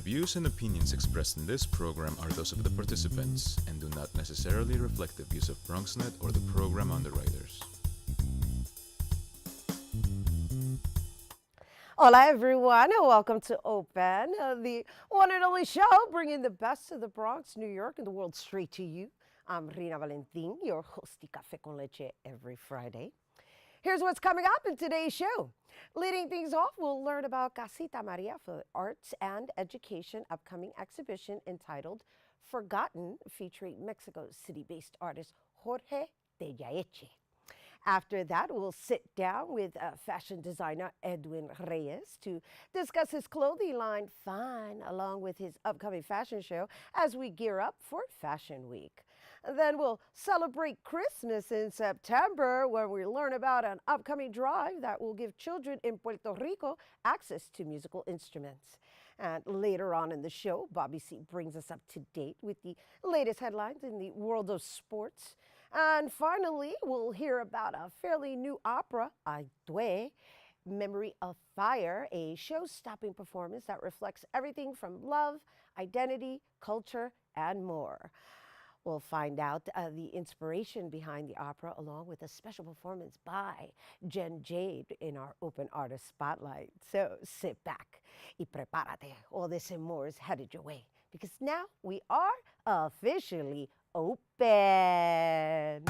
views and opinions expressed in this program are those of the participants and do not necessarily reflect the views of BronxNet or the program underwriters. Hola everyone, and welcome to Open, the one and only show bringing the best of the Bronx, New York, and the world straight to you. I'm Rhina Valentin, your host of Café con Leche every Friday. Here's what's coming up in today's show. Leading things off, we'll learn about Casita Maria for Arts and Education upcoming exhibition entitled Forgotten, featuring Mexico City-based artist Jorge Tellaeche. After that, we'll sit down with fashion designer Edwin Reyes to discuss his clothing line, Fine, along with his upcoming fashion show as we gear up for Fashion Week. Then we'll celebrate Christmas in September, where we learn about an upcoming drive that will give children in Puerto Rico access to musical instruments. And later on in the show, Bobby C brings us up to date with the latest headlines in the world of sports. And finally, we'll hear about a fairly new opera, Hatuey, Memory of Fire, a show-stopping performance that reflects everything from love, identity, culture, and more. We'll find out the inspiration behind the opera, along with a special performance by Jen Jade in our Open Artist Spotlight. So sit back y prepárate. All this and more is headed your way, because now we are officially open.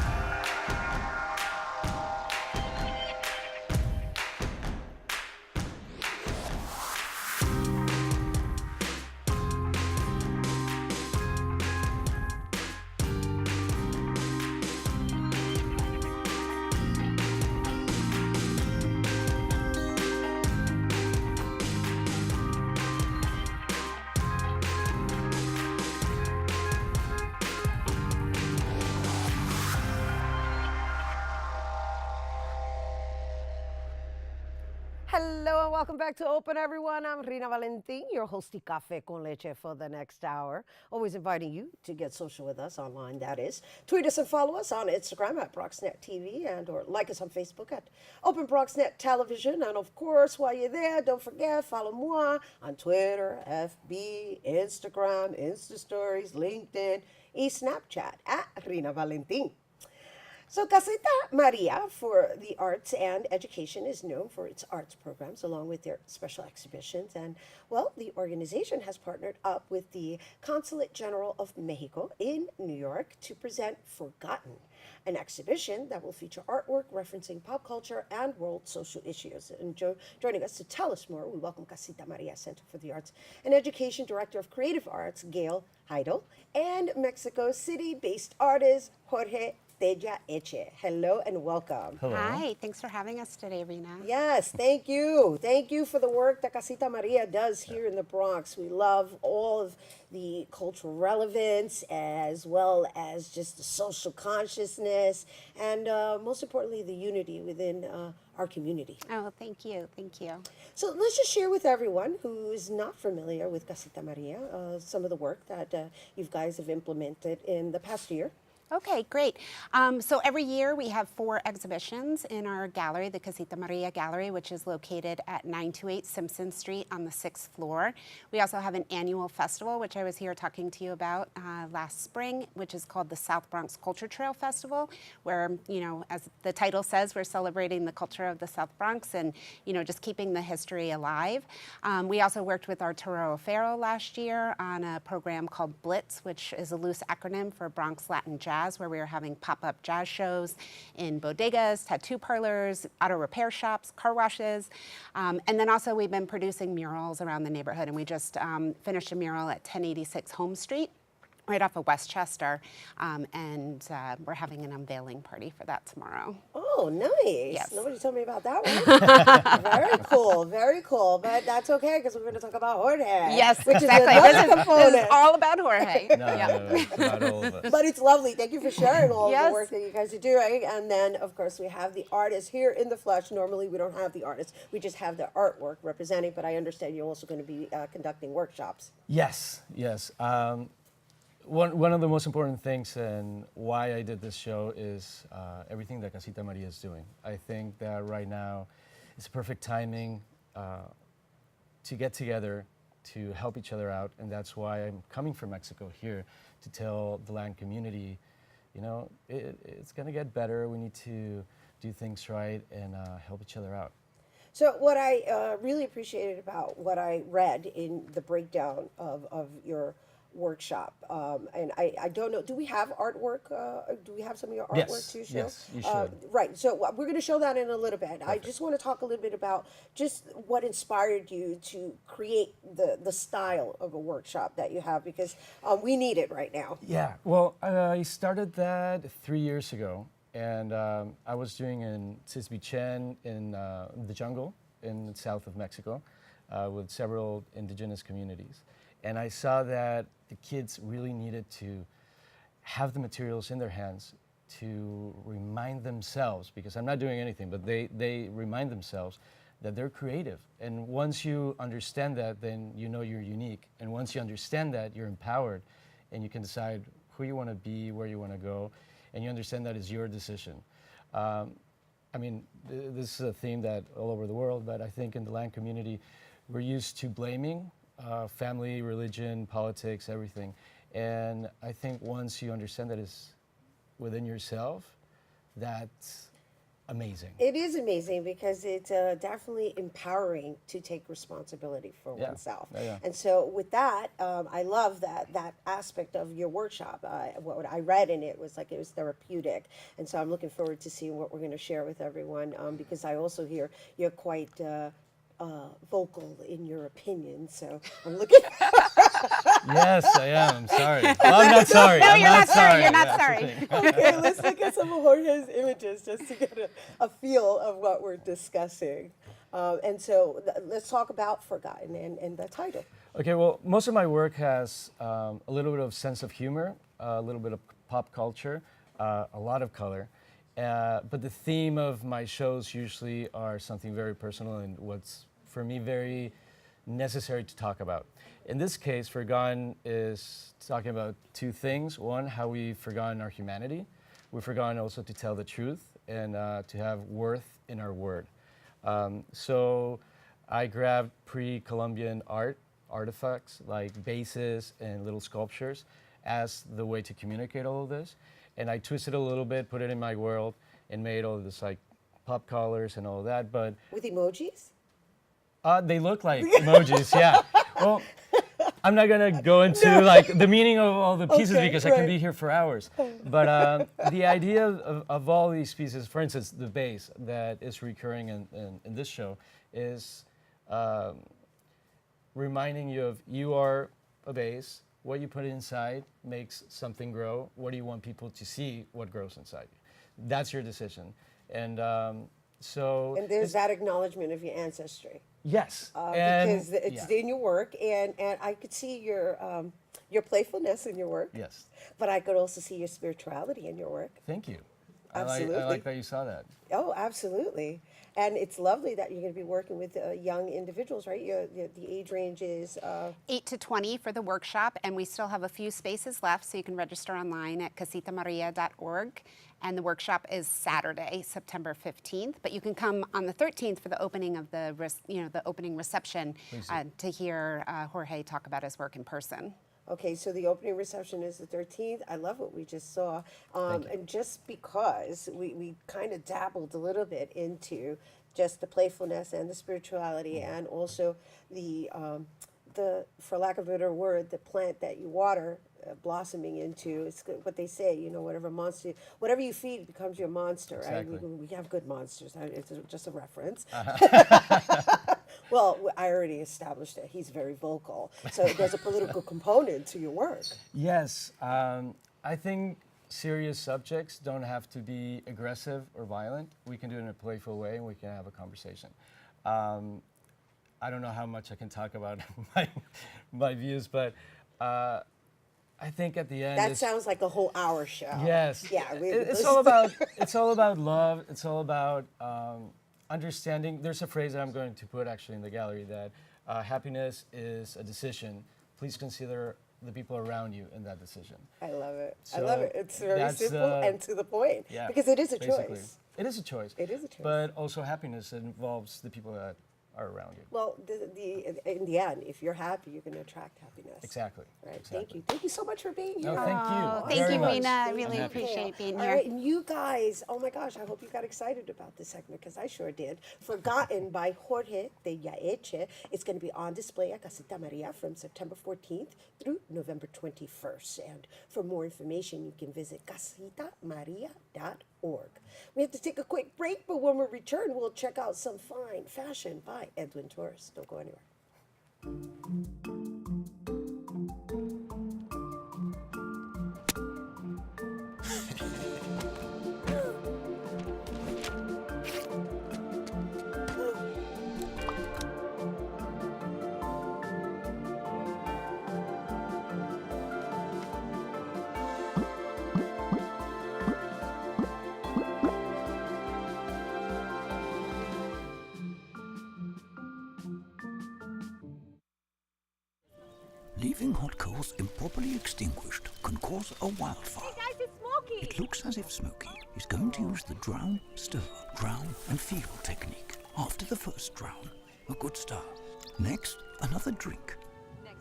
Hello and welcome back to Open, everyone. I'm Rhina Valentin, your host of Café con Leche for the next hour. Always inviting you to get social with us online, that is. Tweet us and follow us on Instagram at BronxNet TV and or like us on Facebook at Open BronxNet Television. And of course, while you're there, don't forget, follow moi on Twitter, FB, Instagram, Insta Stories, LinkedIn, and Snapchat at Rhina Valentin. So Casita Maria for the Arts and Education is known for its arts programs along with their special exhibitions. And, well, the organization has partnered up with the Consulate General of Mexico in New York to present Forgotten, an exhibition that will feature artwork referencing pop culture and world social issues. And joining us to tell us more, we welcome Casita Maria Center for the Arts and Education Director of Creative Arts, Gail Heidel, and Mexico City-based artist Jorge Tellaeche. Hello and welcome. Hello. Hi, thanks for having us today, Rhina. Yes, thank you. Thank you for the work that Casita Maria does here in the Bronx. We love all of the cultural relevance as well as just the social consciousness and most importantly, the unity within our community. Oh, thank you. Thank you. So let's just share with everyone who is not familiar with Casita Maria some of the work that you guys have implemented in the past year. Okay, great. So every year we have 4 exhibitions in our gallery, the Casita Maria Gallery, which is located at 928 Simpson Street on the 6th floor. We also have an annual festival, which I was here talking to you about last spring, which is called the South Bronx Culture Trail Festival, where, you know, as the title says, we're celebrating the culture of the South Bronx and, you know, just keeping the history alive. We also worked with Arturo Ferro last year on a program called Blitz, which is a loose acronym for Bronx Latin Jazz, where we are having pop-up jazz shows in bodegas, tattoo parlors, auto repair shops, car washes. And then also we've been producing murals around the neighborhood, and we just finished a mural at 1086 Home Street, right off of Westchester, and we're having an unveiling party for that tomorrow. Oh, nice. Yes. Nobody told me about that one. Very cool, very cool. But that's okay, because we're going to talk about Jorge. Yes, which exactly. Is another component. This is all about Jorge. No, not all of us. But it's lovely. Thank you for sharing all of Yes. the work that you guys are doing. And then, of course, we have the artists here in the flesh. Normally, we don't have the artists. We just have the artwork representing. But I understand you're also going to be conducting workshops. Yes, yes. One of the most important things and why I did this show is everything that Casita Maria is doing. I think that right now it's perfect timing to get together to help each other out, and that's why I'm coming from Mexico here to tell the land community, you know, it's going to get better. We need to do things right and help each other out. So what I really appreciated about what I read in the breakdown of your workshop, and I don't know, do we have artwork? Do we have some of your artwork Yes, to show? yes, you should. Right, so we're going to show that in a little bit. I just want to talk a little bit about just what inspired you to create the style of a workshop that you have, because we need it right now. Yeah, well, I started that 3 years ago, and I was doing in Cisbichen in the jungle in the south of Mexico with several indigenous communities. And I saw that the kids really needed to have the materials in their hands to remind themselves, because I'm not doing anything, but they remind themselves that they're creative. And once you understand that, then you know you're unique. And once you understand that, you're empowered, and you can decide who you want to be, where you want to go, and you understand that is your decision. I mean, this is a theme that all over the world, but I think in the land community, we're used to blaming family, religion, politics, everything. And I think once you understand that it's within yourself, that's amazing. It is amazing because it's definitely empowering to take responsibility for oneself. Yeah. And so with that, I love that aspect of your workshop. What I read in it was like it was therapeutic. And so I'm looking forward to seeing what we're going to share with everyone, because I also hear you're quite vocal in your opinion. So I'm looking Yes, I am. I'm sorry. Well, I'm not sorry. No, I'm you're not sorry. You're That's not the sorry. thing. Okay, let's look at some of Jorge's images just to get a feel of what we're discussing. And so let's talk about Forgotten and the title. Okay, well, most of my work has a little bit of sense of humor, a little bit of pop culture, a lot of color. But the theme of my shows usually are something very personal and what's, for me, very necessary to talk about. In this case, Forgotten is talking about two things. One, how we've forgotten our humanity. We've forgotten also to tell the truth and to have worth in our word. So I grabbed pre-Columbian artifacts like vases and little sculptures as the way to communicate all of this. And I twisted it a little bit, put it in my world, and made all this like pop colors and all that. But With emojis? they look like emojis, yeah. Well, I'm not gonna go into like the meaning of all the pieces because I can be here for hours. But the idea of all these pieces, for instance, the vase that is recurring in this show is reminding you of you are a vase. What you put inside makes something grow. What do you want people to see? What grows inside you? That's your decision. And so. And there's that acknowledgement of your ancestry. Yes. Because it's in your work, and I could see your playfulness in your work. Yes. But I could also see your spirituality in your work. Thank you. Absolutely. I like that you saw that. Oh, absolutely. And it's lovely that you're going to be working with young individuals, right? The age range is 8 to 20 for the workshop, and we still have a few spaces left, so you can register online at casitamaria.org. And the workshop is Saturday, September 15th, but you can come on the 13th for the opening of the opening reception to hear Jorge talk about his work in person. Okay, so the opening reception is the 13th. I love what we just saw. And just because we kind of dabbled a little bit into just the playfulness and the spirituality and also the, for lack of a better word, the plant that you water blossoming into, it's what they say, you know, whatever you feed becomes your monster, right? Exactly. We have good monsters. It's just a reference. Well, I already established that he's very vocal. So there's a political component to your work. Yes. I think serious subjects don't have to be aggressive or violent. We can do it in a playful way and we can have a conversation. I don't know how much I can talk about my views, but I think at the end That sounds like a whole hour show. Yes. Yeah. It's all about love. It's all about understanding. There's a phrase that I'm going to put actually in the gallery that happiness is a decision. Please consider the people around you in that decision. I love it. So I love it. It's very simple and to the point. Yeah, because it is a basically. choice. It is a choice. It is a choice. But also happiness involves the people that are around you. Well, in the end, if you're happy, you're going to attract happiness. Exactly. Right. Exactly. Thank you. Thank you so much for being here. No, thank you. Oh, very thank you, much. Rhina. I Thank really you. appreciate being All here. right, and you guys, oh my gosh, I hope you got excited about this segment because I sure did. Forgotten by Jorge de Yaeche. It's going to be on display at Casita Maria from September 14th through November 21st. And for more information, you can visit casitamaria.org. We have to take a quick break, but when we return, we'll check out some fine fashion by Edwin Reyes. Don't go anywhere. Leaving hot coals improperly extinguished can cause a wildfire. Hey guys, it's Smokey! It looks as if Smokey is going to use the drown, stir, drown and feel technique. After the first drown, a good start. Next, another drink.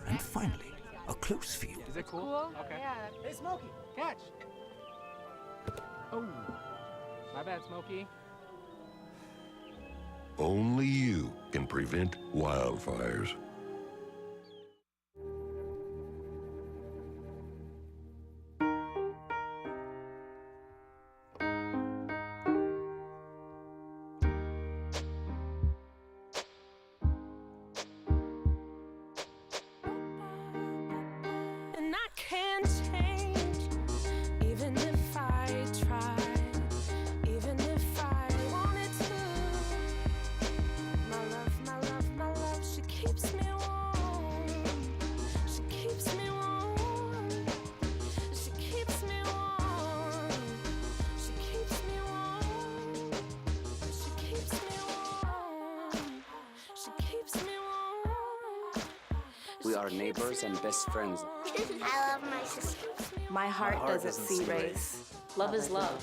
And finally, a close feel. Is it cool? Okay. Yeah. Hey, Smokey, catch! Oh, my bad, Smokey. Only you can prevent wildfires. And I can't change, even if I try, even if I wanted to. My love, my love, my love, she keeps me warm. She keeps me warm. She keeps me warm. She keeps me warm. She keeps me warm. She keeps me warm. We are neighbors and best friends. I love my sister. My heart doesn't see race. Love is love.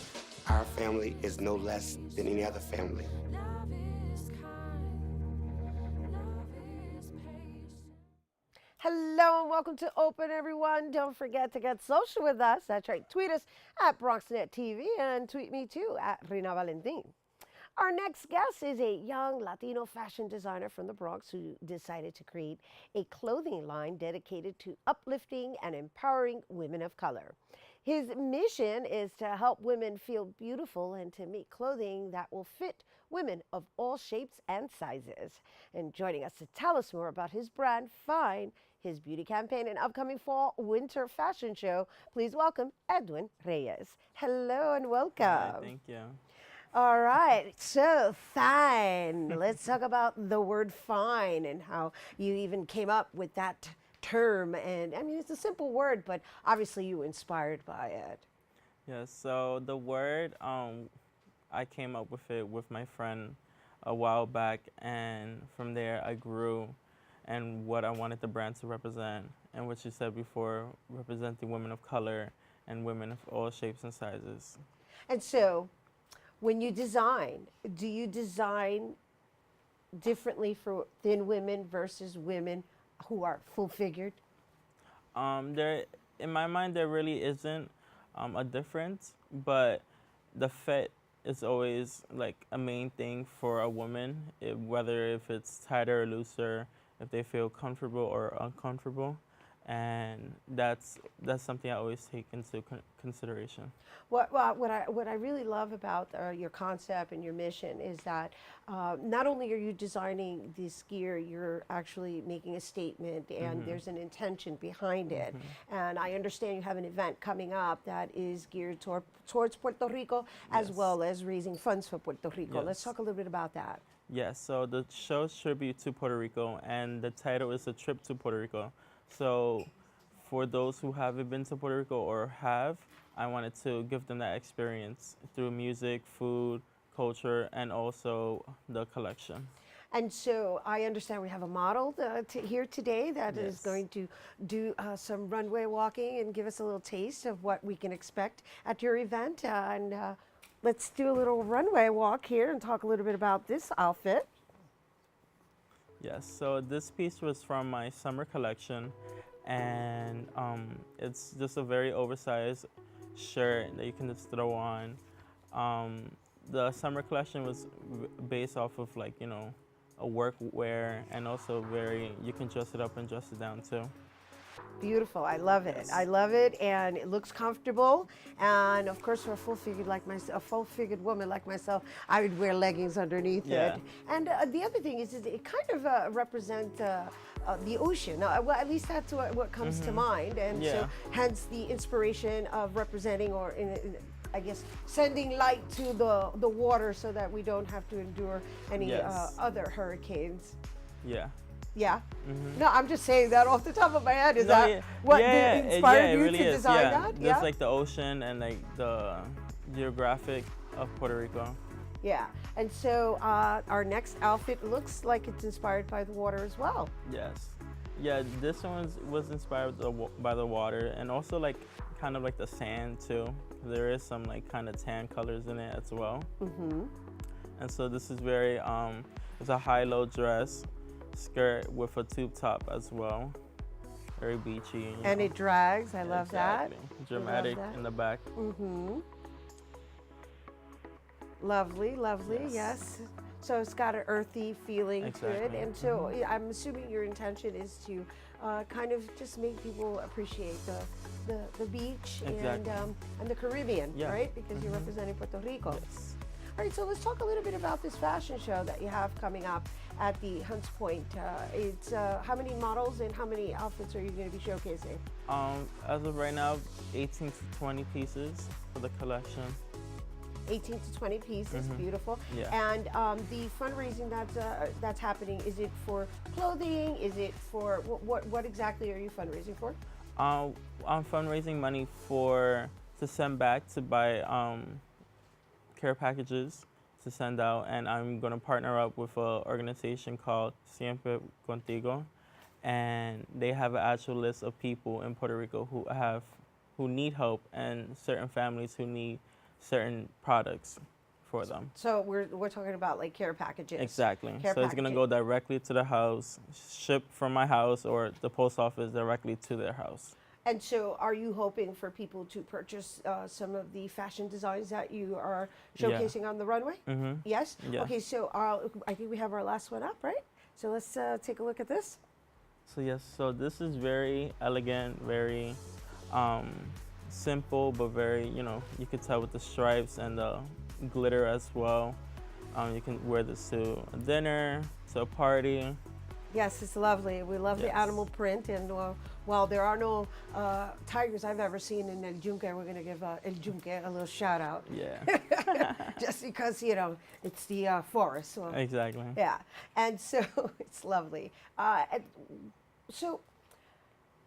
Our family is no less than any other family. Love is kind. Love is patient. Hello and welcome to Open, everyone. Don't forget to get social with us. That's right. Tweet us at BronxNet TV and tweet me too at Rhina Valentin. Our next guest is a young Latino fashion designer from the Bronx who decided to create a clothing line dedicated to uplifting and empowering women of color. His mission is to help women feel beautiful and to make clothing that will fit women of all shapes and sizes. And joining us to tell us more about his brand, Fine, his beauty campaign, and upcoming fall winter fashion show, please welcome Edwin Reyes. Hello and welcome. Thank you. All right, so fine. Let's talk about the word fine and how you even came up with that term. And I mean, it's a simple word, but obviously you were inspired by it. Yes, so the word, I came up with it with my friend a while back, and from there I grew and what I wanted the brand to represent, and what you said before, representing women of color and women of all shapes and sizes. And so when you design, do you design differently for thin women versus women who are full-figured? In my mind, there really isn't a difference, but the fit is always like a main thing for a woman, whether if it's tighter or looser, if they feel comfortable or uncomfortable. And that's something I always take into consideration. What I really love about your concept and your mission is that not only are you designing this gear, you're actually making a statement, and there's an intention behind it. And I understand you have an event coming up that is geared towards Puerto Rico, as well as raising funds for Puerto Rico. Yes. Let's talk a little bit about that. Yes, so the show's tribute to Puerto Rico, and the title is A Trip to Puerto Rico. So for those who haven't been to Puerto Rico or have, I wanted to give them that experience through music, food, culture, and also the collection. And so I understand we have a model here today that is going to do some runway walking and give us a little taste of what we can expect at your event. Let's do a little runway walk here and talk a little bit about this outfit. Yes, so this piece was from my summer collection, and it's just a very oversized shirt that you can just throw on. The summer collection was based off of like, you know, a work wear, and also you can dress it up and dress it down too. Beautiful. I love it. Yes. I love it, and it looks comfortable. And of course, for a full-figured woman like myself, I would wear leggings underneath Yeah. it. And the other thing is it kind of represents the ocean. Well, at least that's what comes to mind. And so, Yeah. hence the inspiration of representing, or I guess, sending light to the water so that we don't have to endure any Yes. other hurricanes. Yeah. Yeah. Mhm. No, I'm just saying that off the top of my head. Is No, that yeah. what yeah, inspired yeah, it you really to is. design Yeah. that? Just like the ocean and like the geographic of Puerto Rico. Yeah. And so our next outfit looks like it's inspired by the water as well. Yes. Yeah, this one was inspired by the water, and also like kind of like the sand too. There is some like kind of tan colors in it as well. Mm-hmm. And so this is very, it's a high-low dress, skirt with a tube top as well. Very beachy. You And know. it drags. I love Exactly. that. Dramatic that. in the back. Mm-hmm. Lovely, lovely. Yes. So it's got an earthy feeling to it. Exactly. And so I'm assuming your intention is to kind of just make people appreciate the beach Exactly. and the Caribbean, Yeah. right? Because you're representing Puerto Rico. Yes. All right, so let's talk a little bit about this fashion show that you have coming up at the Hunts Point. It's how many models and how many outfits are you going to be showcasing? As of right now, 18 to 20 pieces for the collection. 18 to 20 pieces, beautiful. Yeah. And the fundraising that's happening, is it for clothing? Is it for, what exactly are you fundraising for? I'm fundraising money to send back to buy care packages to send out, and I'm going to partner up with an organization called Siempre Contigo, and they have an actual list of people in Puerto Rico who need help, and certain families who need certain products for them. So we're talking about like care packages. Exactly. Care So it's going to go directly to the house, shipped from my house or the post office directly to their house. And so are you hoping for people to purchase some of the fashion designs that you are showcasing on the runway? Mm-hmm. Yes? Yeah. Okay, so I think we have our last one up, right? So let's take a look at this. So yes, so this is very elegant, very simple, but very, you could tell with the stripes and the glitter as well. You can wear this to a dinner, to a party. Yes, it's lovely. We love the animal print, and while there are no tigers I've ever seen in El Yunque, we're going to give El Yunque a little shout out. Yeah. Just because, it's the forest. So, Exactly. yeah, and so it's lovely. So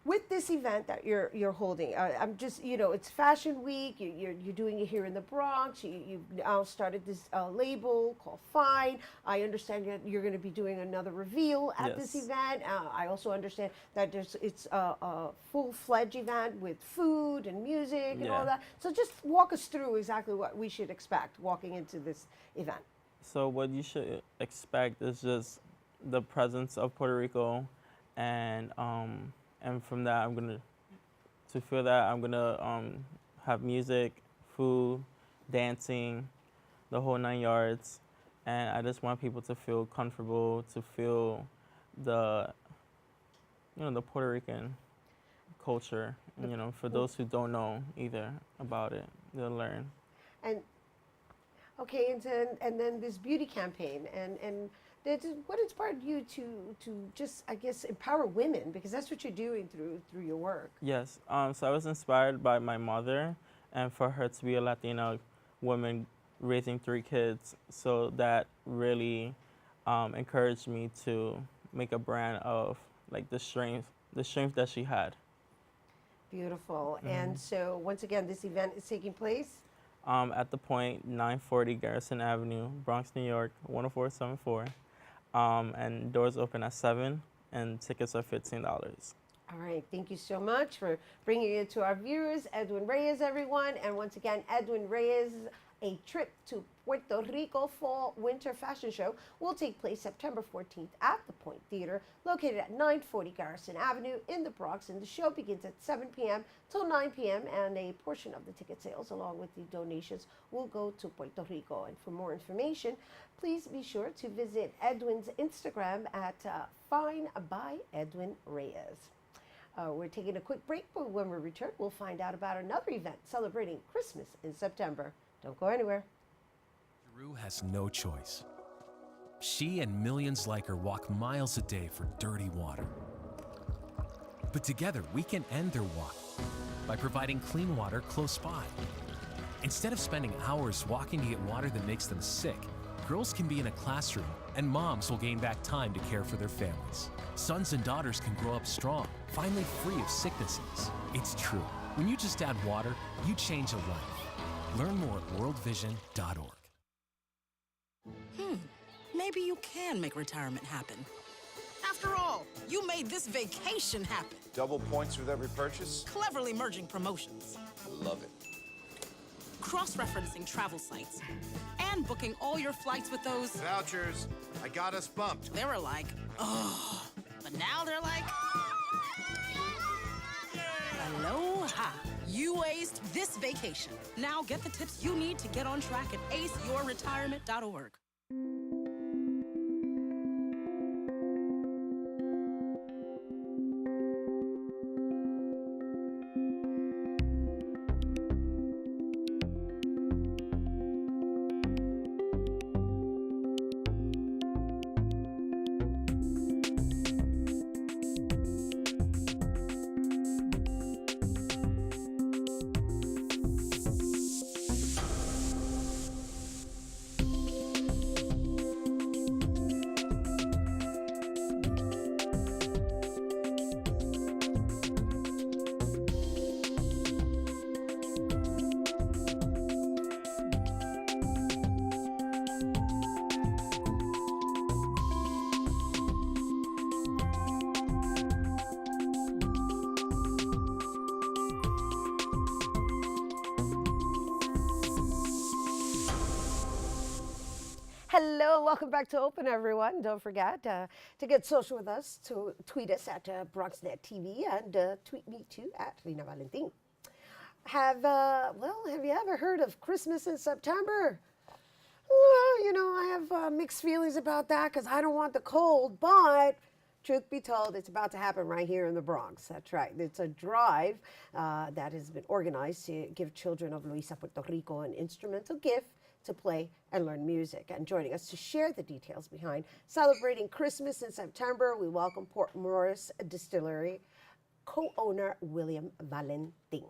with this event that you're holding, I'm just, it's Fashion Week. You're doing it here in the Bronx. You've now started this label called Fine. I understand you're going to be doing another reveal at this event. I also understand that it's a full-fledged event with food and music and all that. So just walk us through exactly what we should expect walking into this event. So what you should expect is just the presence of Puerto Rico, and from that, to feel that, I'm gonna have music, food, dancing, the whole 9 yards, and I just want people to feel comfortable, to feel the Puerto Rican culture. For those who don't know either about it, they'll learn. And okay, and then this beauty campaign, and what inspired you to just, I guess, empower women, because that's what you're doing through your work. Yes. So I was inspired by my mother, and for her to be a Latina woman raising 3 kids, so that really encouraged me to make a brand of like the strength that she had. Beautiful. And so once again, this event is taking place at the Point, 940 Garrison Avenue, Bronx, New York, 10474. And doors open at 7, and tickets are $15. All right, thank you so much for bringing it to our viewers. Edwin Reyes, everyone. And once again, Edwin Reyes A trip to Puerto Rico Fall Winter Fashion Show will take place September 14th at the Point Theater, located at 940 Garrison Avenue in the Bronx. And the show begins at 7 p.m. till 9 p.m. And a portion of the ticket sales, along with the donations, will go to Puerto Rico. And for more information, please be sure to visit Edwin's Instagram at Fine by Edwin Reyes. We're taking a quick break, but when we return, we'll find out about another event celebrating Christmas in September. Don't go anywhere. Drew has no choice. She and millions like her walk miles a day for dirty water. But together, we can end their walk by providing clean water close by. Instead of spending hours walking to get water that makes them sick, girls can be in a classroom, and moms will gain back time to care for their families. Sons and daughters can grow up strong, finally free of sicknesses. It's true. When you just add water, you change a life. Learn more at worldvision.org. Maybe you can make retirement happen. After all, you made this vacation happen. Double points with every purchase? Cleverly merging promotions. Love it. Cross-referencing travel sites. And booking all your flights with those... Vouchers. I got us bumped. They were like, oh. But now they're like... Aloha. You aced this vacation. Now get the tips you need to get on track at aceyourretirement.org. Hello, welcome back to Open, everyone. Don't forget to get social with us, to tweet us at BronxNet TV and tweet me too at Rhina Valentin. Have you ever heard of Christmas in September? Well, you know, I have mixed feelings about that because I don't want the cold, but truth be told, it's about to happen right here in the Bronx. That's right. It's a drive that has been organized to give children of Luisa, Puerto Rico an instrumental gift to play and learn music. And joining us to share the details behind celebrating Christmas in September, we welcome Port Morris Distillery co-owner William Valentin.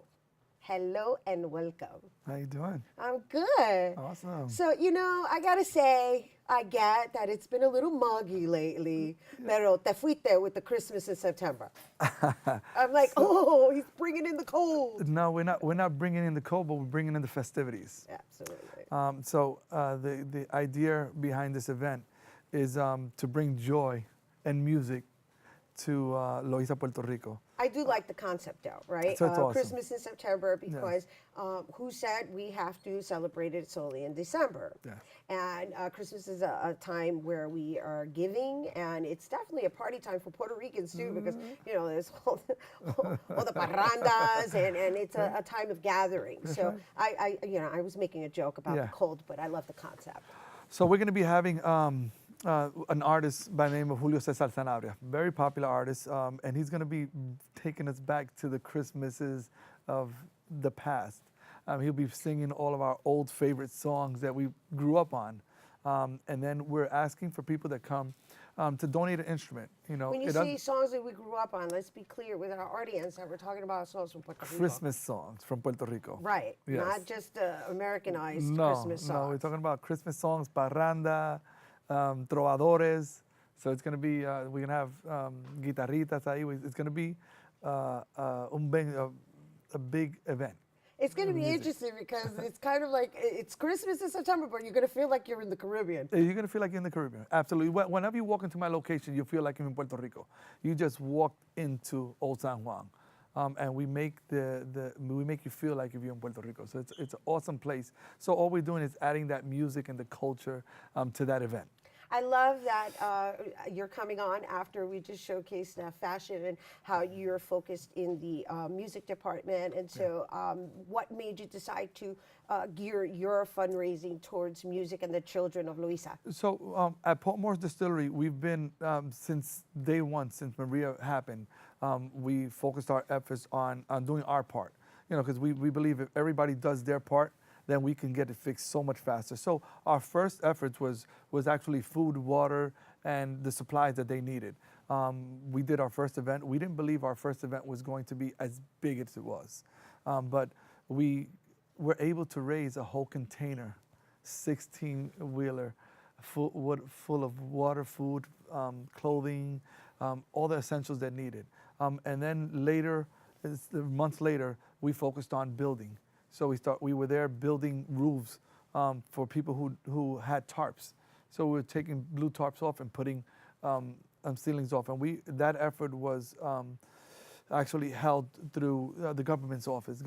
Hello and welcome. How you doing? I'm good. Awesome. So, you know, I gotta say, I get that it's been a little muggy lately, pero te fuiste with the Christmas in September. I'm like, oh, he's bringing in the cold. No, we're not bringing in the cold, but we're bringing in the festivities. Absolutely. So the idea behind this event is to bring joy and music to Loíza, Puerto Rico. I do like the concept though, right? So it's awesome. Christmas in September because who said we have to celebrate it solely in December? Yeah. And Christmas is a time where we are giving, and it's definitely a party time for Puerto Ricans too, because you know there's all the parrandas, and it's a time of gathering. So I was making a joke about the cold, but I love the concept. So we're going to be having an artist by the name of Julio Cesar Sanabria, very popular artist, and he's going to be taking us back to the Christmases of the past. He'll be singing all of our old favorite songs that we grew up on, and then we're asking for people that come to donate an instrument. You know, when you say songs that we grew up on, let's be clear with our audience that we're talking about songs from Puerto Rico. Christmas songs from Puerto Rico. Right, yes. Not just Americanized Christmas songs. No, we're talking about Christmas songs, parranda, trovadores. So it's going to be, we're going to have guitarritas ahí. It's going to be a big event. It's going to be interesting because it's kind of like, it's Christmas in September, but you're going to feel like you're in the Caribbean. You're going to feel like you're in the Caribbean, absolutely. Whenever you walk into my location, you feel like you're in Puerto Rico. You just walked into Old San Juan. and we make we make you feel like if you're in Puerto Rico. So it's an awesome place. So all we're doing is adding that music and the culture to that event. I love that you're coming on after we just showcased fashion and how you're focused in the music department. And so what made you decide to gear your fundraising towards music and the children of Louisa? So at Portmore's Distillery, we've been, since day one, since Maria happened, we focused our efforts on doing our part. Because we believe if everybody does their part, then we can get it fixed so much faster. So our first efforts was actually food, water, and the supplies that they needed. We did our first event. We didn't believe our first event was going to be as big as it was. But we were able to raise a whole container, 16-wheeler, full of water, food, clothing, all the essentials that needed. And then later, months later, we focused on building. So we were there building roofs for people who had tarps. So we were taking blue tarps off and putting ceilings off. And that effort was actually held through the governor's office.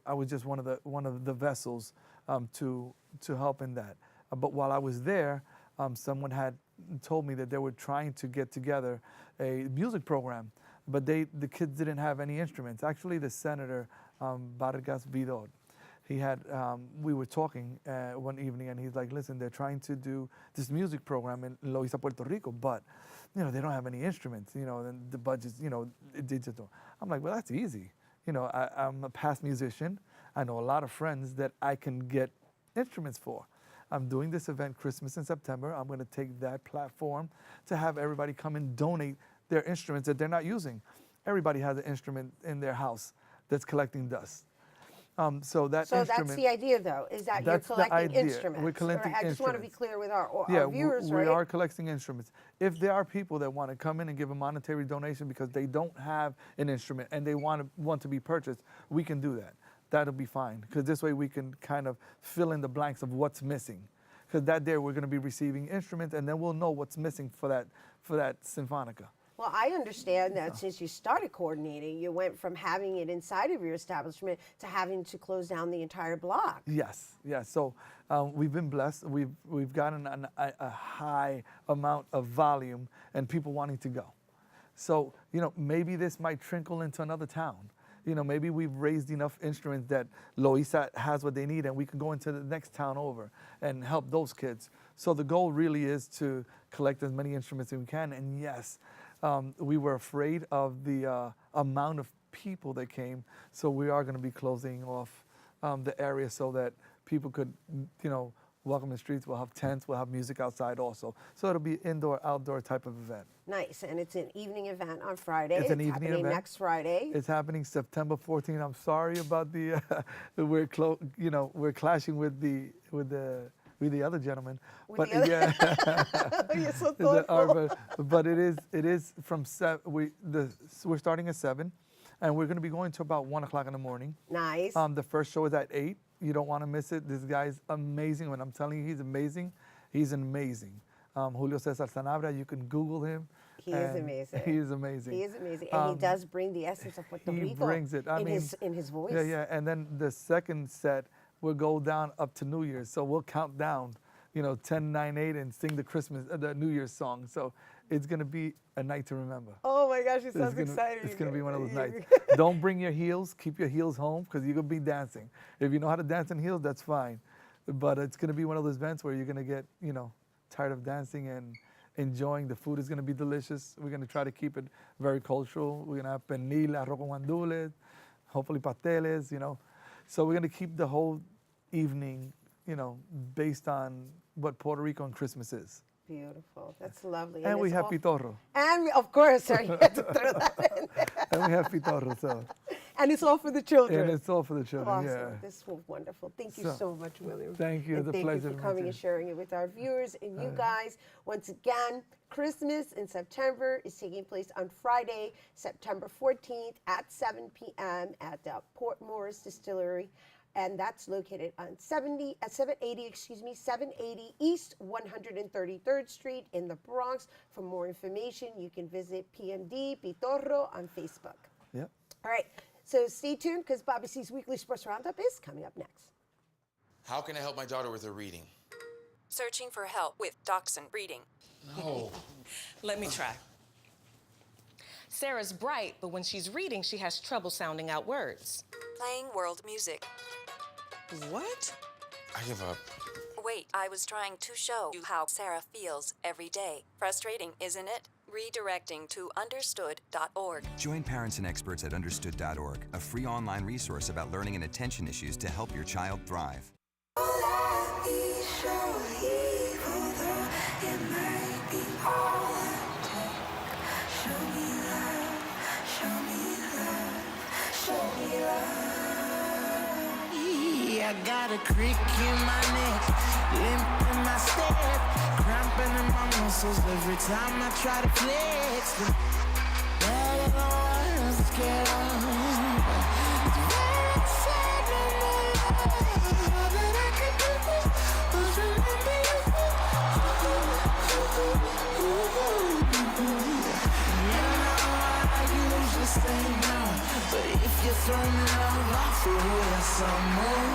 I was just one of the vessels to help in that. But while I was there, someone had told me that they were trying to get together a music program, but the kids didn't have any instruments. Actually, the senator, Vargas Vidal, we were talking one evening, and he's like, listen, they're trying to do this music program in Louisa, Puerto Rico, but they don't have any instruments, and the budget's, digital. I'm like, well, that's easy. I'm a past musician. I know a lot of friends that I can get instruments for. I'm doing this event Christmas in September. I'm going to take that platform to have everybody come and donate their instruments that they're not using. Everybody has an instrument in their house that's collecting dust. So that's the idea, though, is that you're collecting instruments. We're collecting I just want to be clear with our viewers, we right? are collecting instruments. If there are people that want to come in and give a monetary donation because they don't have an instrument and they want to be purchased, we can do that. That'll be fine, because this way we can kind of fill in the blanks of what's missing. Because that day we're going to be receiving instruments, and then we'll know what's missing for that Sinfonica. Well, I understand that since you started coordinating, you went from having it inside of your establishment to having to close down the entire block. Yes. So we've been blessed. We've gotten a high amount of volume and people wanting to go. So maybe this might trickle into another town. Maybe we've raised enough instruments that Louisa has what they need, and we can go into the next town over and help those kids. So the goal really is to collect as many instruments as we can. And yes, we were afraid of the amount of people that came, so we are going to be closing off the area so that people could, walk on the streets. We'll have tents. We'll have music outside also. So it'll be indoor, outdoor type of event. Nice, and it's an evening event on Friday. It's an evening happening event. Next Friday. It's happening September 14th. I'm sorry about the we're clashing with the other gentleman, but yeah, you're so thoughtful. but it is from 7. We're starting at 7, and we're going to be going to about 1 o'clock in the morning. Nice. The first show is at 8. You don't want to miss it. This guy's amazing. When I'm telling you he's amazing, he's amazing. Julio Cesar Sanabria, you can Google him. He is amazing. He is amazing. He is amazing, and he does bring the essence of Puerto Rico. He brings it. In his voice. Yeah. And then the second set will go down up to New Year's. So we'll count down, 10, 9, 8, and sing the New Year's song. So it's gonna be a night to remember. Oh my gosh, it sounds exciting. It's gonna be one of those nights. Don't bring your heels. Keep your heels home, because you're gonna be dancing. If you know how to dance in heels, that's fine. But it's gonna be one of those events where you're gonna get, tired of dancing and enjoying. The food is gonna be delicious. We're gonna try to keep it very cultural. We're gonna have pernil, arroz con guandules, hopefully pasteles, So we're gonna keep the whole evening, based on what Puerto Rico and Christmas is. Beautiful. That's lovely. And we have pitorro. And of course, sir, you had to throw that in there. And we have pitorro, so. And it's all for the children. And it's all for the children, awesome. yeah. This was wonderful. Thank you so much, William. Thank you. It's a pleasure. Thank you for coming and sharing it with our viewers and you guys. Once again, Christmas in September is taking place on Friday, September 14th at 7 p.m. at the Port Morris Distillery. And that's located on 780 East 133rd Street in the Bronx. For more information, you can visit PMD Pitorro on Facebook. Yep. All right, so stay tuned because Bobby C's Weekly Sports Roundup is coming up next. How can I help my daughter with her reading? Searching for help with Dachshund breeding. No. Let me try. Sarah's bright, but when she's reading, she has trouble sounding out words. Playing world music. What? I give up. Wait, I was trying to show you how Sarah feels every day. Frustrating, isn't it? Redirecting to understood.org. Join parents and experts at understood.org, a free online resource about learning and attention issues to help your child thrive. I got a crick in my neck, limp in my step, cramping in my muscles every time I try to flex. But I don't know what else to get on. It's very sad no more. All that I could do was remember you. You know I usually say no, but if you throw me love, I'll throw you some more.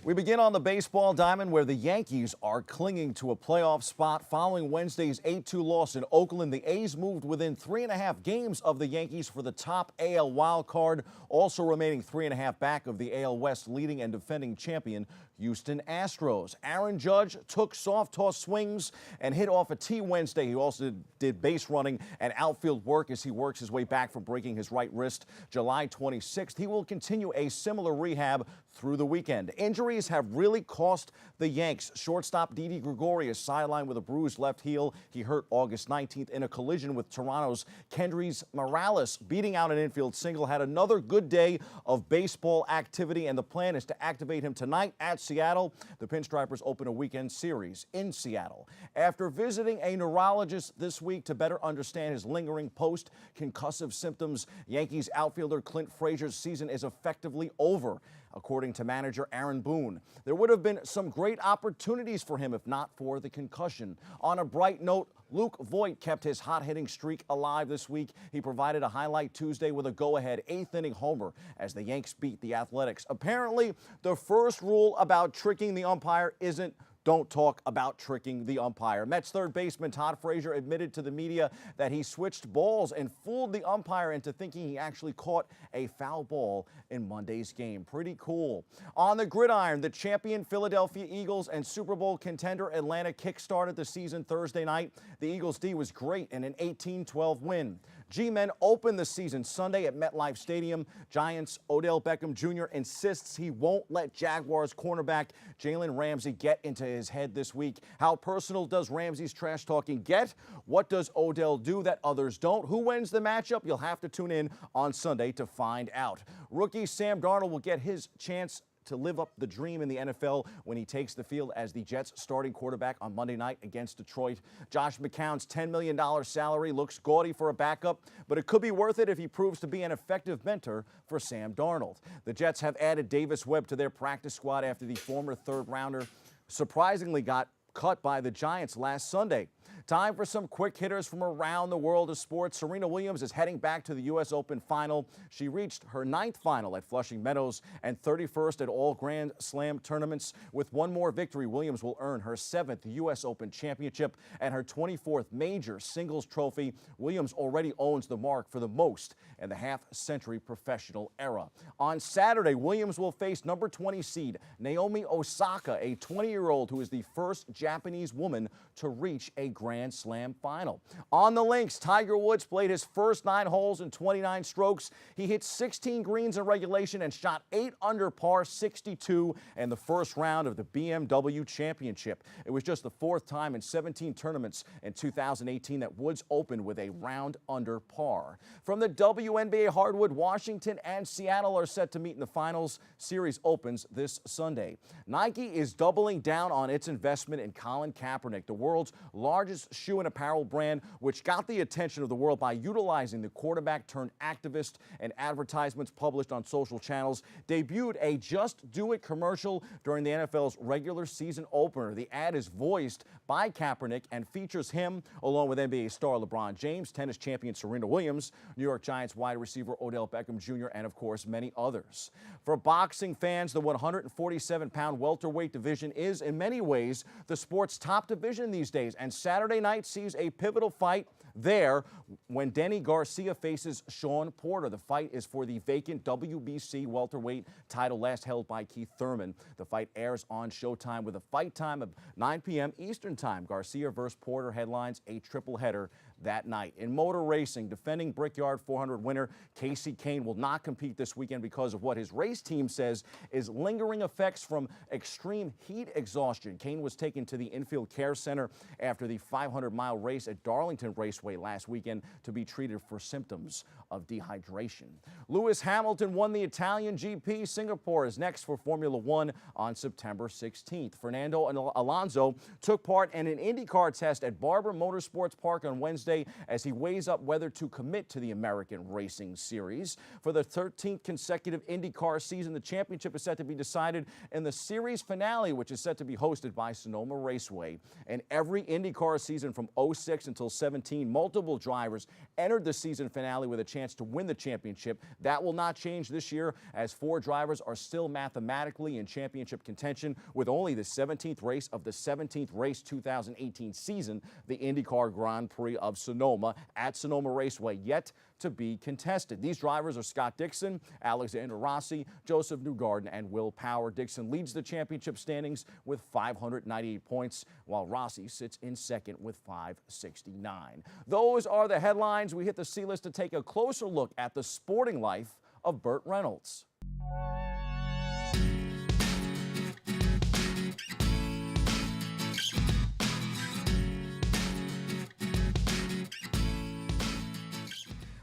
We begin on the baseball diamond where the Yankees are clinging to a playoff spot following Wednesday's 8-2 loss in Oakland. The A's moved within 3.5 games of the Yankees for the top AL wild card, also remaining 3.5 back of the AL West leading and defending champion Houston Astros. Aaron Judge took soft toss swings and hit off a tee Wednesday. He also did base running and outfield work as he works his way back from breaking his right wrist July 26th. He will continue a similar rehab through the weekend. Injuries have really cost the Yanks. Shortstop Didi Gregorius sidelined with a bruised left heel. He hurt August 19th in a collision with Toronto's Kendrys Morales. Beating out an infield single, had another good day of baseball activity, and the plan is to activate him tonight at Seattle. The Pinstripers open a weekend series in Seattle. After visiting a neurologist this week to better understand his lingering post-concussive symptoms, Yankees outfielder Clint Frazier's season is effectively over, according to manager Aaron Boone. There would have been some great opportunities for him if not for the concussion. On a bright note, Luke Voigt kept his hot-hitting streak alive this week. He provided a highlight Tuesday with a go-ahead 8th-inning homer as the Yanks beat the Athletics. Apparently, the first rule about tricking the umpire isn't don't talk about tricking the umpire. Mets third baseman Todd Frazier admitted to the media that he switched balls and fooled the umpire into thinking he actually caught a foul ball in Monday's game. Pretty cool. On the gridiron, the champion Philadelphia Eagles and Super Bowl contender Atlanta kick-started the season Thursday night. The Eagles' D was great in an 18-12 win. G-Men opened the season Sunday at MetLife Stadium. Giants' Odell Beckham Jr. insists he won't let Jaguars cornerback Jalen Ramsey get into his head this week. How personal does Ramsey's trash talking get? What does Odell do that others don't? Who wins the matchup? You'll have to tune in on Sunday to find out. Rookie Sam Darnold will get his chance to live up the dream in the NFL when he takes the field as the Jets starting quarterback on Monday night against Detroit. Josh McCown's $10 million salary looks gaudy for a backup, but it could be worth it if he proves to be an effective mentor for Sam Darnold. The Jets have added Davis Webb to their practice squad after the former third-rounder surprisingly got cut by the Giants last Sunday. Time for some quick hitters from around the world of sports. Serena Williams is heading back to the U.S. Open final. She reached her 9th final at Flushing Meadows and 31st at all Grand Slam tournaments. With one more victory, Williams will earn her 7th U.S. Open championship and her 24th major singles trophy. Williams already owns the mark for the most in the half-century professional era. On Saturday, Williams will face number 20 seed Naomi Osaka, a 20-year-old who is the first Japanese woman to reach a Grand Grand Slam final. On the links, Tiger Woods played his first 9 holes in 29 strokes. He hit 16 greens in regulation and shot 8 under par 62 in the first round of the BMW Championship. It was just the 4th time in 17 tournaments in 2018 that Woods opened with a round under par. From the WNBA hardwood, Washington and Seattle are set to meet in the finals. Series opens this Sunday. Nike is doubling down on its investment in Colin Kaepernick, the world's largest shoe and apparel brand, which got the attention of the world by utilizing the quarterback turned activist, and advertisements published on social channels debuted a Just Do It commercial during the NFL's regular season opener. The ad is voiced by Kaepernick and features him along with NBA star LeBron James, tennis champion Serena Williams, New York Giants wide receiver Odell Beckham Jr., and of course many others. For boxing fans, the 147-pound welterweight division is in many ways the sport's top division these days, and Saturday night sees a pivotal fight there when Denny Garcia faces Sean Porter. The fight is for the vacant WBC welterweight title last held by Keith Thurman. The fight airs on Showtime with a fight time of 9 p.m. Eastern Time. Garcia versus Porter headlines a triple header that night. In motor racing, defending Brickyard 400 winner Casey Kane will not compete this weekend because of what his race team says is lingering effects from extreme heat exhaustion. Kane was taken to the Infield Care Center after the 500-mile race at Darlington Raceway last weekend to be treated for symptoms of dehydration. Lewis Hamilton won the Italian GP. Singapore is next for Formula One on September 16th. Fernando Alonso took part in an IndyCar test at Barber Motorsports Park on Wednesday as he weighs up whether to commit to the American Racing Series. For the 13th consecutive IndyCar season, the championship is set to be decided in the series finale, which is set to be hosted by Sonoma Raceway. In every IndyCar season from 06 until 17, multiple drivers entered the season finale with a chance to win the championship. That will not change this year, as 4 drivers are still mathematically in championship contention, with only the 17th race of the 17th race 2018 season, the IndyCar Grand Prix of Sonoma at Sonoma Raceway, yet to be contested. These drivers are Scott Dixon, Alexander Rossi, Joseph Newgarden, and Will Power. Dixon leads the championship standings with 598 points, while Rossi sits in second with 569. Those are the headlines. We hit the C-list to take a closer look at the sporting life of Burt Reynolds.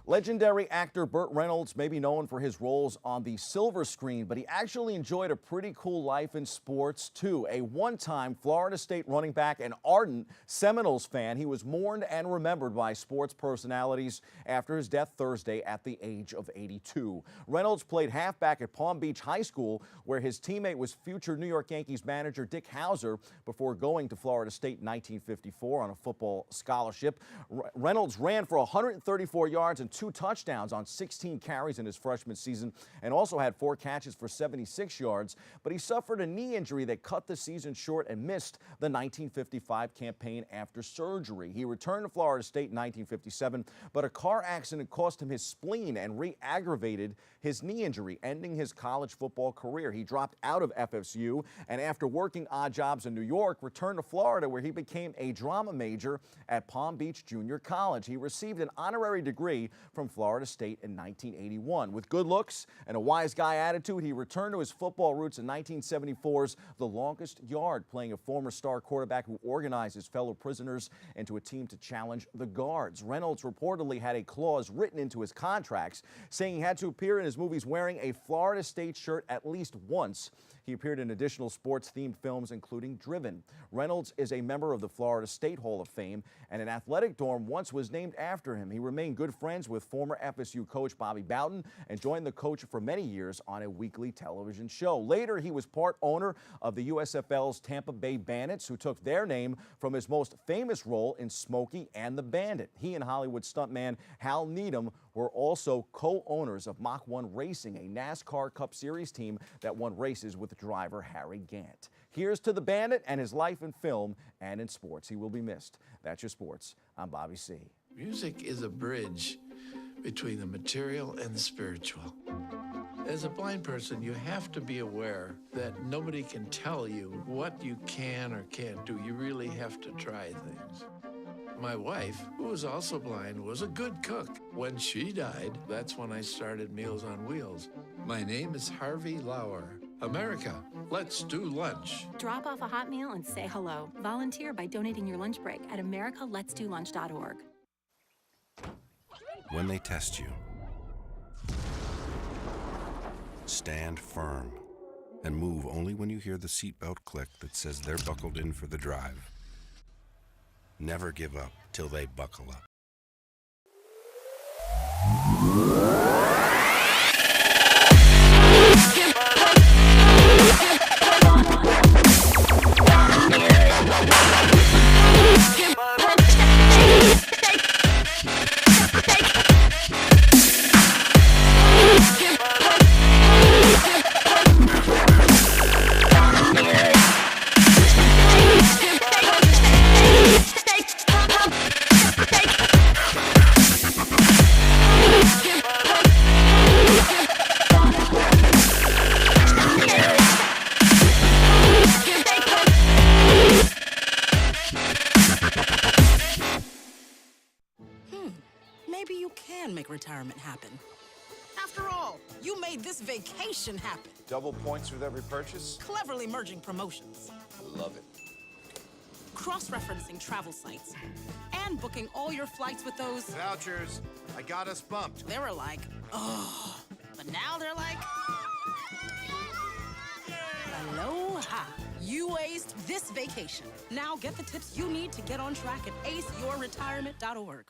Legendary actor Burt Reynolds may be known for his roles on the silver screen, but he actually enjoyed a pretty cool life in sports, too. A one-time Florida State running back and ardent Seminoles fan, he was mourned and remembered by sports personalities after his death Thursday at the age of 82. Reynolds played halfback at Palm Beach High School, where his teammate was future New York Yankees manager Dick Hauser before going to Florida State in 1954 on a football scholarship. Reynolds ran for 134 yards and 2 touchdowns on 16 carries in his freshman season, and also had 4 catches for 76 yards, but he suffered a knee injury that cut the season short and missed the 1955 campaign after surgery. He returned to Florida State in 1957, but a car accident cost him his spleen and re-aggravated his knee injury, ending his college football career. He dropped out of FSU, and after working odd jobs in New York, returned to Florida, where he became a drama major at Palm Beach Junior College. He received an honorary degree from Florida State in 1981. With good looks and a wise guy attitude, he returned to his football roots in 1974's The Longest Yard, playing a former star quarterback who organized his fellow prisoners into a team to challenge the guards. Reynolds reportedly had a clause written into his contracts saying he had to appear in his movies wearing a Florida State shirt at least once. He appeared in additional sports-themed films, including Driven. Reynolds is a member of the Florida State Hall of Fame, and an athletic dorm once was named after him. He remained good friends with former FSU coach Bobby Bowden and joined the coach for many years on a weekly television show. Later, he was part owner of the USFL's Tampa Bay Bandits, who took their name from his most famous role in Smokey and the Bandit. He and Hollywood stuntman Hal Needham were also co-owners of Mach 1 Racing, a NASCAR Cup Series team that won races with driver Harry Gant. Here's to the Bandit and his life in film and in sports. He will be missed. That's your sports. I'm Bobby C. Music is a bridge between the material and the spiritual. As a blind person, you have to be aware that nobody can tell you what you can or can't do. You really have to try things. My wife, who was also blind, was a good cook. When she died, that's when I started Meals on Wheels. My name is Harvey Lauer. America, let's do lunch. Drop off a hot meal and say hello. Volunteer by donating your lunch break at americaletsdolunch.org. When they test you, stand firm and move only when you hear the seatbelt click that says they're buckled in for the drive. Never give up till they buckle up. Maybe you can make retirement happen. After all, you made this vacation happen. Double points with every purchase? Cleverly merging promotions. Love it. Cross-referencing travel sites. And booking all your flights with those... Vouchers. I got us bumped. They were like, oh. But now they're like... Aloha. You aced this vacation. Now get the tips you need to get on track at aceyourretirement.org.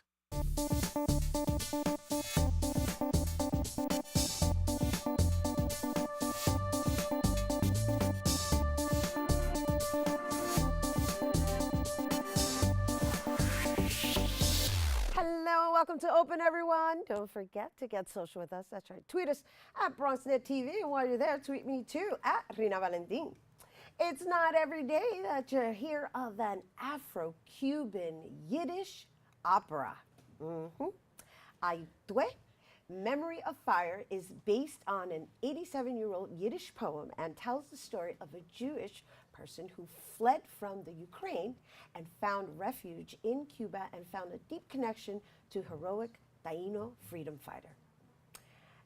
Hello, welcome to Open, everyone. Don't forget to get social with us. That's right. Tweet us at BronxNet TV, and while you're there, tweet me too at Rhina Valentin. It's not every day that you hear of an Afro-Cuban Yiddish opera. Hatuey, Memory of Fire, is based on an 87-year-old Yiddish poem and tells the story of a Jewish person who fled from the Ukraine and found refuge in Cuba and found a deep connection to heroic Taino freedom fighter.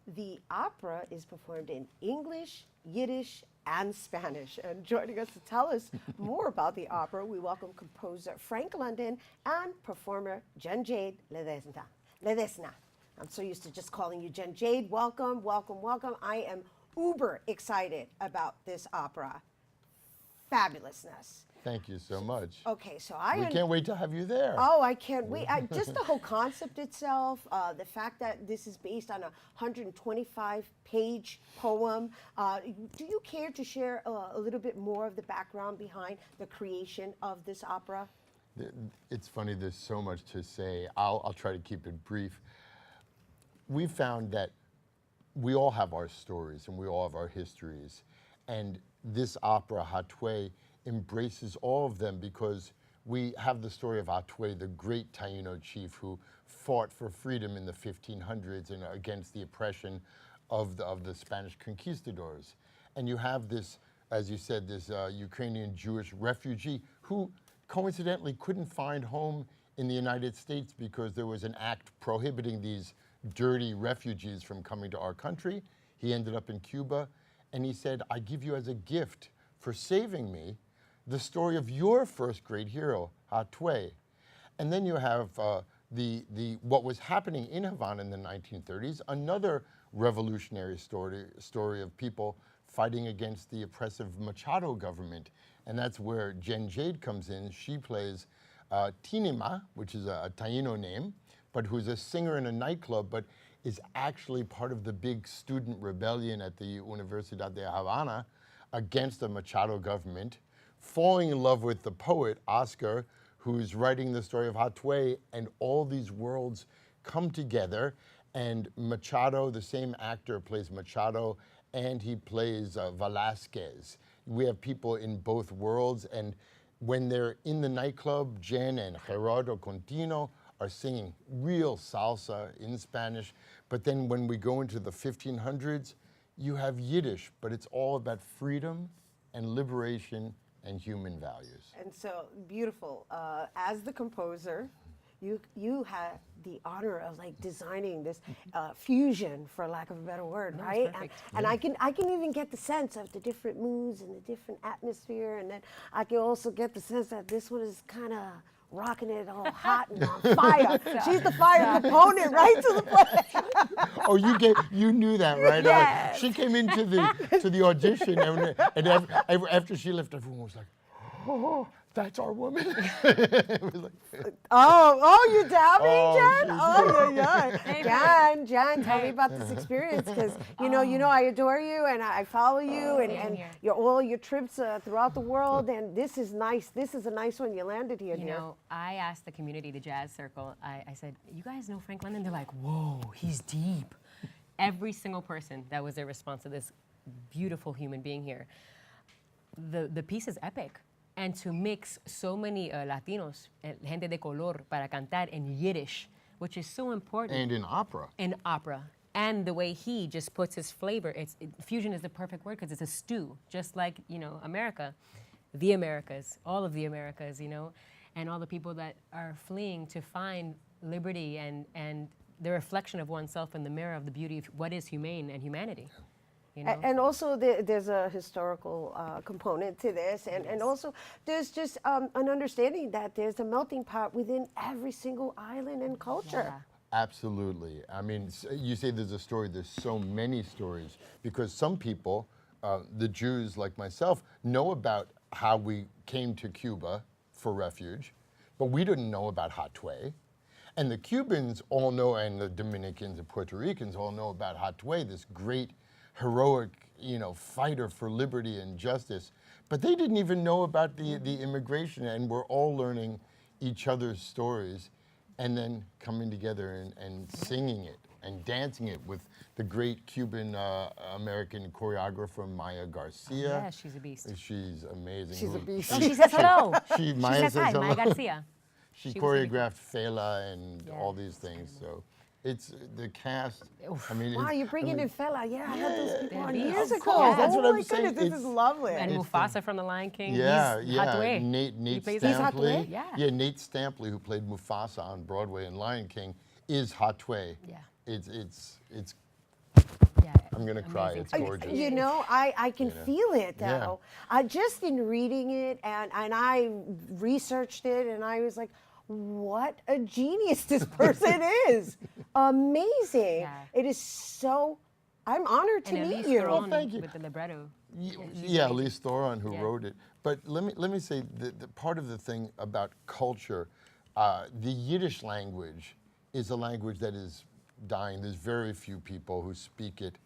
The opera is performed in English, Yiddish, and Spanish. And joining us to tell us more about the opera, we welcome composer Frank London and performer Jen Jade Ledesna. I'm so used to just calling you Jen Jade. Welcome, welcome, welcome. I am uber excited about this opera. Fabulousness. Thank you so much. Okay, so we can't wait to have you there. Oh, I can't wait. Just the whole concept itself, the fact that this is based on a 125-page poem. Do you care to share a little bit more of the background behind the creation of this opera? It's funny, there's so much to say. I'll try to keep it brief. We found that we all have our stories and we all have our histories. And this opera, Hatuey, embraces all of them because we have the story of Hatuey, the great Taino chief who fought for freedom in the 1500s and against the oppression of the Spanish conquistadors. And you have this, as you said, this Ukrainian Jewish refugee who coincidentally couldn't find home in the United States because there was an act prohibiting these dirty refugees from coming to our country. He ended up in Cuba, and he said, I give you as a gift for saving me the story of your first great hero, Hatuey. And then you have what was happening in Havana in the 1930s, another revolutionary story of people fighting against the oppressive Machado government. And that's where Jen Jade comes in. She plays Tinima, which is a Taino name, but who's a singer in a nightclub, but is actually part of the big student rebellion at the Universidad de Havana against the Machado government, falling in love with the poet, Oscar, who's writing the story of Hatuey, and all these worlds come together, and Machado, the same actor, plays Machado, and he plays Velázquez. We have people in both worlds, and when they're in the nightclub, Jen and Gerardo Contino are singing real salsa in Spanish, but then when we go into the 1500s, you have Yiddish, but it's all about freedom and liberation and human values. And so, beautiful. As the composer, you had the honor of like designing this fusion, for lack of a better word, right? And I can even get the sense of the different moods and the different atmosphere, and then I can also get the sense that this one is kind of rocking it all hot and on fire. She's the fire component, right, to the play. Oh, you knew that, right? Yes. She came into the audition, and after she left, everyone was like, "Oh, that's our woman." It was like, you dabbing, Jen? Oh, Hey, Jen, tell me about this experience, because you know I adore you and I follow you and all your trips throughout the world, and this is nice. This is a nice one. You landed here, You dear. know, I asked the community, the jazz circle, I said, you guys know Frank London? They're like, whoa, he's deep. Every single person, that was their response to this beautiful human being here. The piece is epic. And to mix so many Latinos, gente de color, para cantar in Yiddish, which is so important. and in opera. In opera. And the way he just puts his flavor, fusion is the perfect word because it's a stew, just like, America, the Americas, all of the Americas, and all the people that are fleeing to find liberty and the reflection of oneself in the mirror of the beauty of what is humane and humanity. And also there's a historical component to this, and also there's just an understanding that there's a melting pot within every single island and culture. Absolutely. I mean, you say there's a story, there's so many stories, because some people, the Jews like myself, know about how we came to Cuba for refuge, but we didn't know about Hatuey. And the Cubans all know, and the Dominicans and Puerto Ricans all know about Hatuey, this great, heroic, fighter for liberty and justice. But they didn't even know about the immigration, and we're all learning each other's stories and then coming together and singing it and dancing it with the great Cuban American choreographer Maya Garcia. Yeah, she's a beast. She's amazing. She's a beast. She says hello. Maya says hi, hello. Maya Garcia. She She was really choreographed Fela and all these things. So it's the cast. I mean, Wow, you're bringing in Fela. Yeah, I had those people on years Of ago. course. That's Oh what my I'm saying. goodness, this is lovely. And Mufasa from The Lion King. Yeah, he's yeah. Hatuey. Nate plays Stampley. Hatuey? Yeah, Nate Stampley, who played Mufasa on Broadway in Lion King, is Hatuey. Yeah. It's. Yeah, I'm gonna cry. It's gorgeous. You know, I can feel it though. I just in reading it and I researched it and I was like, what a genius this person is. Amazing. Yeah. It is so, I'm honored to And meet Elise you. Theron thank you. with the libretto. Yeah, Elise Theron, who wrote it. But let me say the part of the thing about culture, the Yiddish language is a language that is dying. There's very few people who speak it.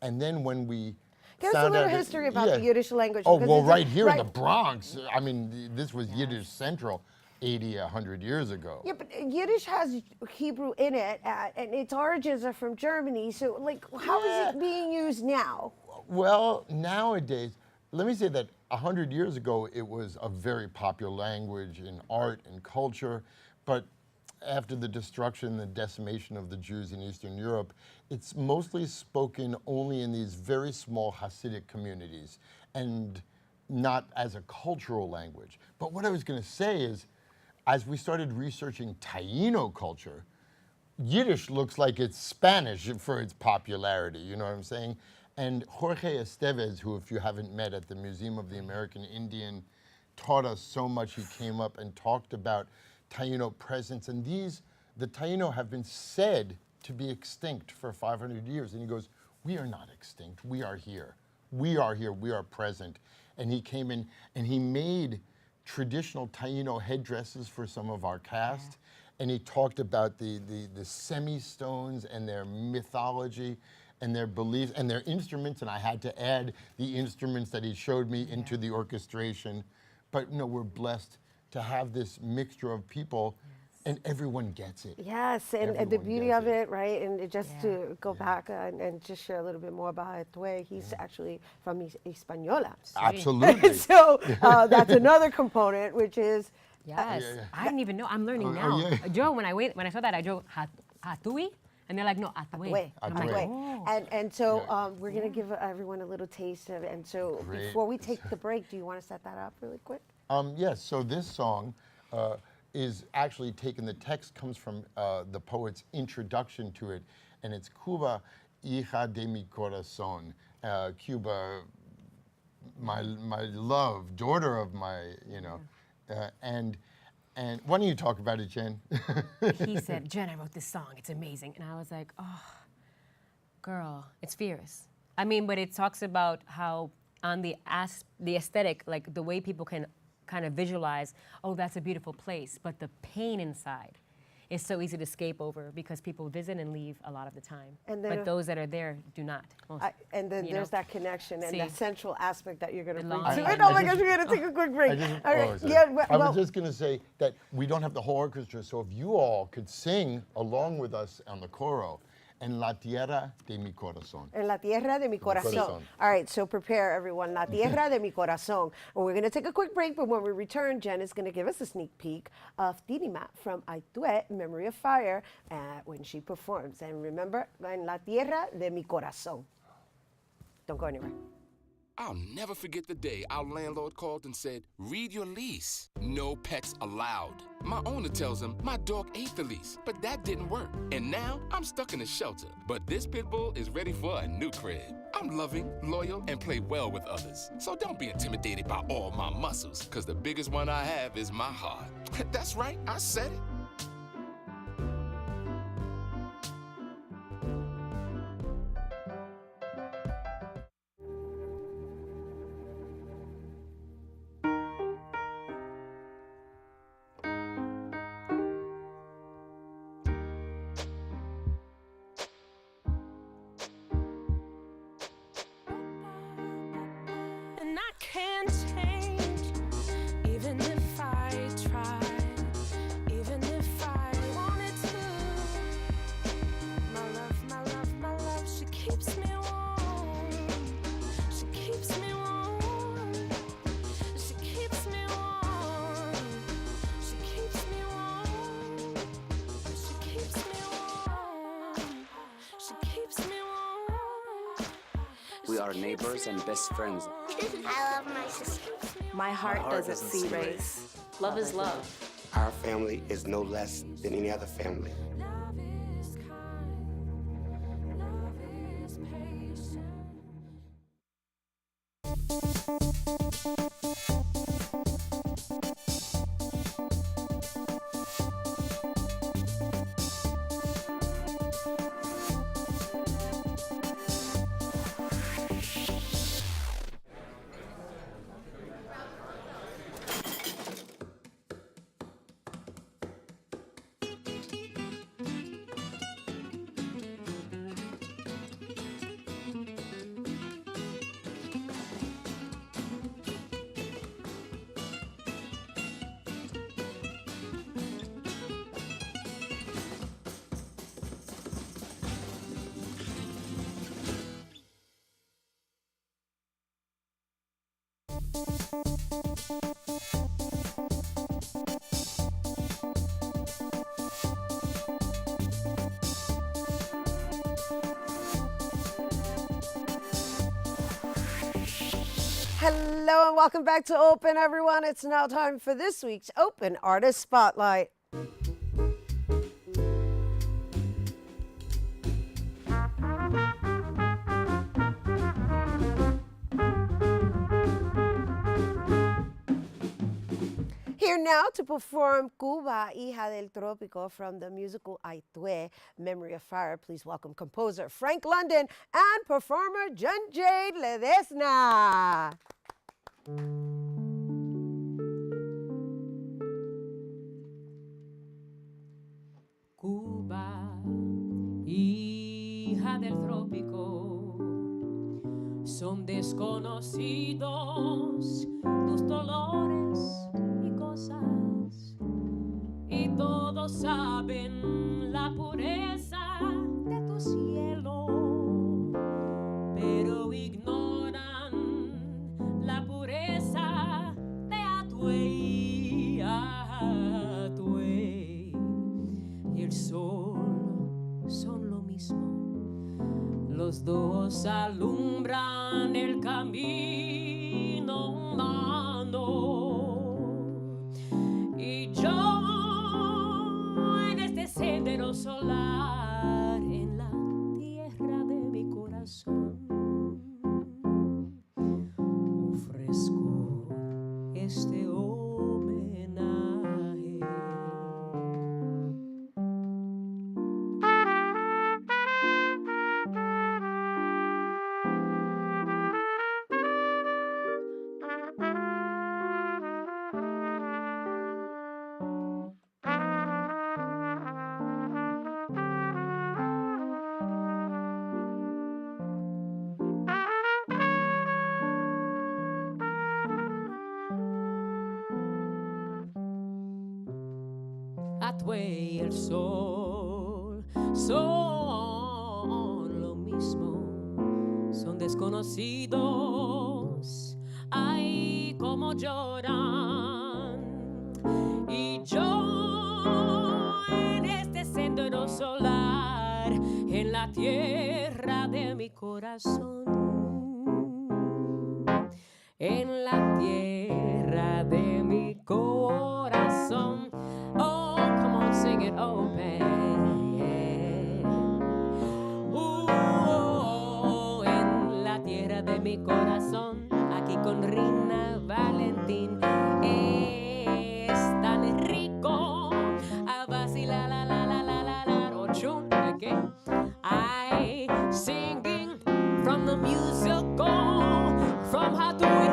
And then when we Give us a little history about the Yiddish language. Oh, because well, it's right here in the right- Bronx, I mean, this was Yiddish Central 80, 100 years ago. Yeah, but Yiddish has Hebrew in it, and its origins are from Germany. So, like, how is it being used now? Well, nowadays, let me say that 100 years ago, it was a very popular language in art and culture, but after the destruction, the decimation of the Jews in Eastern Europe, it's mostly spoken only in these very small Hasidic communities and not as a cultural language. But what I was going to say is, as we started researching Taino culture, Yiddish looks like it's Spanish for its popularity, you know what I'm saying? And Jorge Estevez, who if you haven't met at the Museum of the American Indian, taught us so much. He came up and talked about Taino presence. And the Taino have been said to be extinct for 500 years. And he goes, we are not extinct, we are here. We are here, we are present. And he came in and he made traditional Taino headdresses for some of our cast. And he talked about the semi-stones and their mythology and their beliefs and their instruments, and I had to add the instruments that he showed me into the orchestration. But we're blessed to have this mixture of people, and everyone gets it. Yes, and the beauty of it, right? And just to go back and just share a little bit more about Hatuey, he's actually from Hispaniola. Absolutely. So that's another component, which is Yes, I didn't even know. I'm learning now. Joe, when I saw that, I drove Hatuey, and they're like, no, Hatuey. I'm like, oh. And so we're going to give everyone a little taste of it. And so before we take the break, do you want to set that up really quick? Yes, so this song is actually taken, the text comes from the poet's introduction to it, and it's Cuba, hija de mi corazón. Cuba, my love, daughter of my, and why don't you talk about it, Jen? He said, Jen, I wrote this song, it's amazing. And I was like, oh, girl, it's fierce. I mean, but it talks about how on the aesthetic, like the way people can kind of visualize, oh, that's a beautiful place, but the pain inside is so easy to escape over because people visit and leave a lot of the time. But those that are there do not. And then there's that connection and that central aspect that you're going to bring longing. to it. Oh my gosh, we're going to take a quick break. I was just going to say that we don't have the whole orchestra, so if you all could sing along with us on the coro, En la tierra de mi corazón. En la tierra de mi corazón. All right, so prepare everyone. La tierra de mi corazón. And we're going to take a quick break, but when we return, Jen is going to give us a sneak peek of Tirima from Hatuey, Memory of Fire, when she performs. And remember, En la tierra de mi corazón. Don't go anywhere. I'll never forget the day our landlord called and said, read your lease. No pets allowed. My owner tells him my dog ate the lease, but that didn't work. And now I'm stuck in a shelter. But this pit bull is ready for a new crib. I'm loving, loyal, and play well with others. So don't be intimidated by all my muscles, because the biggest one I have is my heart. That's right, I said it. And I can't change, even if I tried, even if I wanted to. My love, she keeps me warm. She keeps me warm. She keeps me warm. She keeps me warm. She keeps me warm. She keeps me warm. We are neighbors and best friends. I love my sister. My heart doesn't see race. Love is love. Our family is no less than any other family. Hello and welcome back to Open, everyone. It's now time for this week's Open Artist Spotlight. Here now to perform Cuba, hija del trópico from the musical Hatuey, Memory of Fire. Please welcome composer Frank London and performer Jen Jade Ledesma. Cuba, hija del trópico, son desconocidos tus dolores y cosas, y todos saben la pureza de tu cielo, pero ignoran la pureza de Hatuey, Hatuey. Y el sol son lo mismo, los dos alumbran el camino humano, y yo sendero solar en la tierra de mi corazón. Ofrezco este homenaje. Hatuey, el sol, son lo mismo, son desconocidos, ay, cómo lloran. Y yo en este sendero solar, en la tierra de mi corazón, en la tierra de mi corazón. Oh, come on, sing it open. En la tierra de mi corazón, aquí con Rhina Valentin. Es tan rico a vacilar, la la la la la la. Ochun, okay? I singing from the musical from Hatuey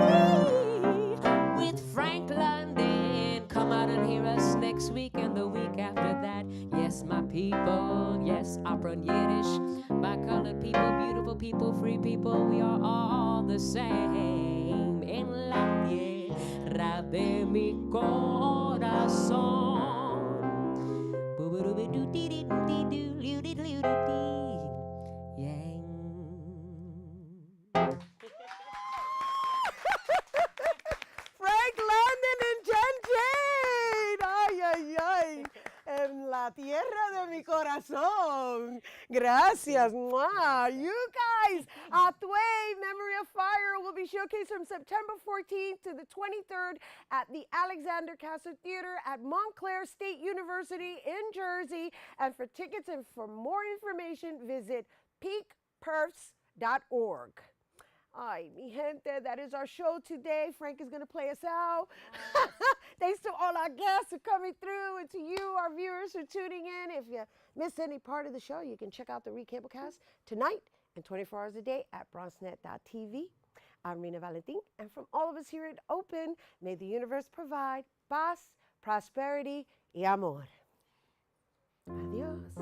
with Frank London. Come out and hear us next week and the week after that. Yes, my people, yes, opera and Yiddish, my colored people, beautiful people, free people, we are all the same. En la tierra de mi corazón. Frank London and Jen Jane. Ay, ay, ay. En la tierra de mi corazón. Gracias. Mwah. You guys, Hatuey Memory of Fire will be showcased from September 14th to the 23rd at the Alexander Castle Theater at Montclair State University in Jersey. And for tickets and for more information, visit peakperfs.org. Ay, mi gente, that is our show today. Frank is going to play us out. Thanks to all our guests for coming through and to you, our viewers, for tuning in. If you missed any part of the show, you can check out the recablecast tonight and 24 hours a day at bronxnet.tv. I'm Rhina Valentin, and from all of us here at Open, may the universe provide paz, prosperity, y amor. Adios.